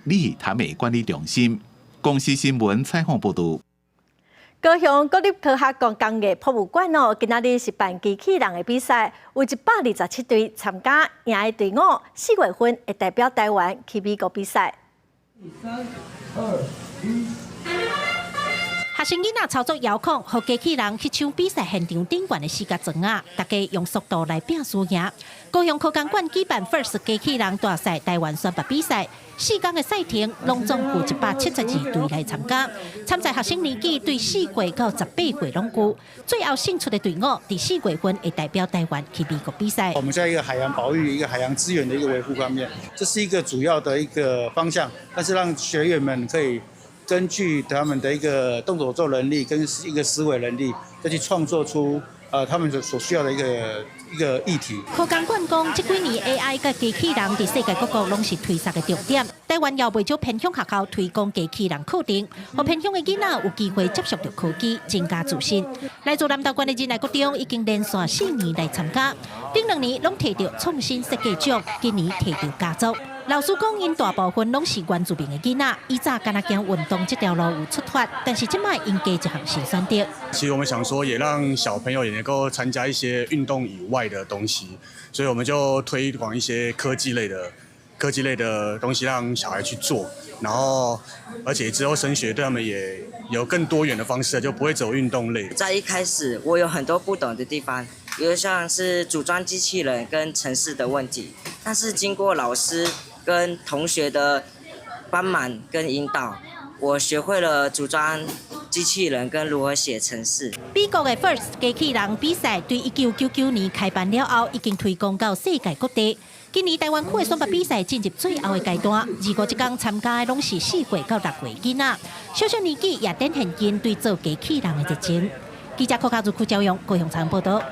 理台美管理中心。公司新闻采访报道。高雄国立科学工艺博物馆今仔日是办机器人的比赛，有127队参加，赢的队伍4月份会代表台湾去美国比赛。3、2、1。学生囡仔操作遥控，和机器人去抢比赛现场顶悬的4角砖啊！大家用速度来拼输赢。高雄科工馆举办 FIRST 机器人大赛台湾选拔比赛，4天的赛程，拢总有172队来参加。参赛学生年纪对4岁到18岁拢有。最后胜出的队伍，第4月份会代表台湾去美国比赛。我们在一个海洋保育、一个海洋资源的一个维护方面，这是一个主要的一个方向，但是让学员们可以根据他们的一个动手做能力跟一个思维能力，再去创作出他们所需要的一个议题。科工馆讲，这几年 AI 甲机器人伫世界各国拢是推崇的重点。台湾也未少偏乡学校推广机器人课程，让偏乡的囡仔有机会接触到科技，增加自信。来自南投县的仁爱国中已经连续4年来参加，顶2年拢摕到创新设计奖，今年摕到佳作。老师讲，因大部分拢是原住民的囡仔，以早敢若行运动这条路有出发，但是即摆因加一项新选择。其实我们想说，也让小朋友也能够参加一些运动以外的东西，所以我们就推广一些科技类的东西，让小孩去做。然后，而且之后升学对他们也有更多元的方式，就不会走运动类。在一开始，我有很多不懂的地方，比如像是组装机器人跟程式的问题，但是经过老师跟同学的帮忙跟引导，我学会了组装机器人跟如何写程式。美国的 FIRST 机器人比赛对1999年开办了后，已经推广到世界各地。今年台湾区的选拔比赛进入最后的阶段，25天参加的拢是4岁到6岁囡仔，小小年纪也展现因对做机器人的热情。记者柯嘉如、邱朝阳高雄采访报道。